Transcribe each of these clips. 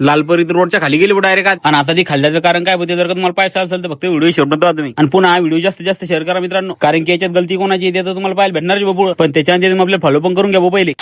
लालपरी रोडच्या खाली गेली डायरेक्ट आज. आणि आता ती खाल्ल्याचं कारण काय होते, जर का तुम्हाला पाहायचं असेल तर फक्त व्हिडिओ शेअर नका तुम्ही. आणि पुन्हा हा व्हिडिओ जास्तीत जास्त शेअर करा मित्रांनो, कारण की याच्यात गलती कोणाची येते तर तुम्हाला पाहायला भेटणार बाबू. पण त्याच्यानंतर तुम्ही आपल्याला फॉलो पण करून घ्या पहिले.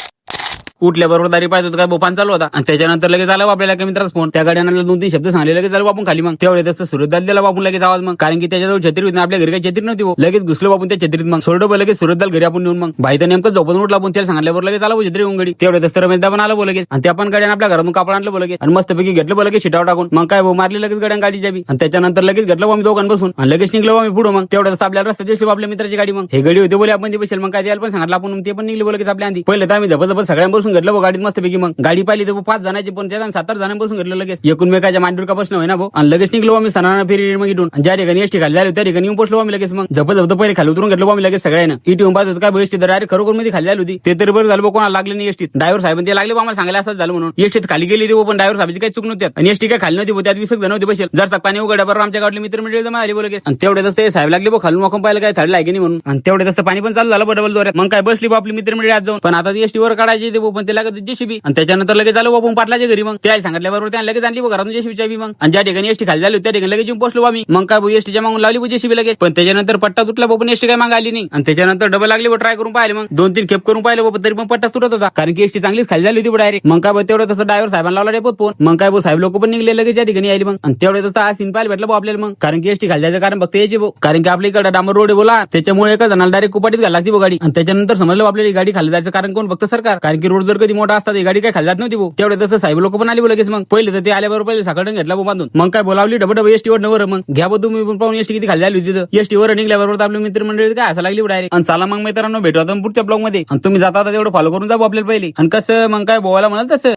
उठल्याबरोबर दारी पाहिजे होतं काय बोपान चालू होता. आणि त्याच्यानंतर लगेच आला आपल्याला एका मित्राचा फोन. त्या गाड्यांना 2-3 शब्द सांगले लगेच झालं बापून खाली. मग तेवढे तसं सुरत दाल दिला बापून लगेच आवाज. मग कारण की त्याच्याजवळ छत्री होती, आपल्या घरी काही छत्री नव्हती. लगेच घुसलो बापून त्या छत्रीत. मग सोडलं लगेच सुरत दाल घरी आपण नेऊन. मग भाई तर नेमकं झोपून उठला, आपण त्याला सांगितल्यावर लगेच आला छत्री होऊन गडी. तेवढे तसं रमेशदा पण आला लगेच. आणि त्या पण गाड्यानं आपल्या घरातून कापड आणलं लगेच. आणि मस्तपैकी घेतलं लगेच शिटावर टाकून. मग काय मारली लगेच गाड्या गाडीच्या बी. आणि त्याच्यानंतर लगेच घेतलं आम्ही दोघांना बसून आणि लगेच निघलो आम्ही पुढे. मग तेवढं तसं आपल्याला रस्त्यात दिसली आपल्या मित्राची गाडी. मग हे गाडी होते बोले आपण ती बसेल. मग काय द्यायला पण सांगितलं आपण, ते पण निघले लगेच आपल्या आधी. पहिले तर आम्ही जबरदस्त सगळ्यांना बसून घेतलं गाडीत मस्तपैकी. मग गाडी पाहिली तर 5 जणांची, पण त्यात 7-8 जणांपासून घेतलं लगेच. एकूणमेकाच्या मांडीवर का बसणं होय ना भाऊ. आणि लगेच निघलो आम्ही सणाना फेरी मग इथून. ज्या ठिकाणी एसटी खाली झाली त्या ठिकाणी येऊन पोहोचलो आम्ही लगेच. मग जबरदस्त पहिले खाली उतरून घेतलो आम्ही लगेच सगळ्यांना. इथे येऊन पाहत होतं काय एसटी तर डायरेक्ट खरोखर मध्ये खाली झाली होती. ते तरी बरं झालं कोणाला लागले नाही एसटीत. ड्रायव्हर साहेब ते लागले आम्हाला सांगायला असंच झालं म्हणून. एसटीत खाली गेली होती पण ड्रायव्हर साहेबांची काही चूक नव्हती. आणि एसटी काय खाली नव्हती, त्यात 20 जण होते बसेल. जर पाणी उघड्याबरोबर आमच्या गाडीले मित्रमंडळी जमा झाली लगेच. आणि तेवढे ते साहेब लागले खालून मोकम पाहिलं काय थर्ड लागे नाही म्हणून. आणि तेवढे तसं पाणी पण चालू झालं डबल दोऱ्यात. मग काय बसली आपली मित्रमंडळी आज जाऊन. पण आता एसटी वर काढायची ते पण ते लागत जेसीबी. आणि त्याच्यानंतर लगेच झालं बापून पाटलाच्या घरी. मग त्या सांगितल्याबरोबर त्या लगेच आणली घरातून जेसीबीच्या बी. मग आणि ज्या ठिकाणी एसटी खाली झाली त्या ठिकाणी लगेच येऊन पोहोचलो आम्ही. मग काय एसटीच्या मागून लावली जेसीबी लगेच. पण त्याच्यानंतर पट्टा तुटला बाबून एसटी काय माग आली नाही. आणि त्याच्यानंतर डबल लागली ट्राय करून पाहिले. मग 2-3 खेप करून पाहिलं बाबा तरी पण पट्टा तुटत होता, कारण की एसटी चांगलीच खाली झाली होती डायरेक्ट. मग काय तेवढं तसं ड्रायव्हर साहेबांना लावला डेपोत फोन. मग काय साहेब लोक पण निघले लगेच त्या ठिकाणी आली. मग आणि तेवढे तसं हा सीन पाहायला भेटलं आपल्याला. मग कारण की एसटी खाली जायचं कारण फक्त यायची भाऊ, कारण की आपल्या इकडे डांबर रोड आहे बोला, त्याच्यामुळे एका जणाला डायरेक्ट कुपाटीत घाल लागते गाडी. आणि त्याच्यानंतर समजलं आपल्याला गाडी खाली जायचं कारण कोण, फक्त सरकार. कारण की रोड जर कधी मोठा असतात गाडी काय खाली जात नव्हती भाऊ. तेवढे तसं साहेब लोक पण आली लगेच. मग पहिले तर ते आल्याबरोबर पहिले सकाळून घेतला बांधून. मग काय बोलावली डबल एसटी वर नवर. मग घ्या बघ तुम्ही पण पाहून एसटी किती खाली झाली होती. एसटी वर निघल्याबरोबर आपल्या मित्रमंडळी काय असं लागली डायरेक्ट. आणि चला मग मित्रांनो भेटू आता पुढच्या ब्लॉग मध्ये. आणि तुम्ही जाता तेवढं फॉलो करून जा आपल्याला पहिले. आणि कसं मग काय बोवायला म्हणाल तसं.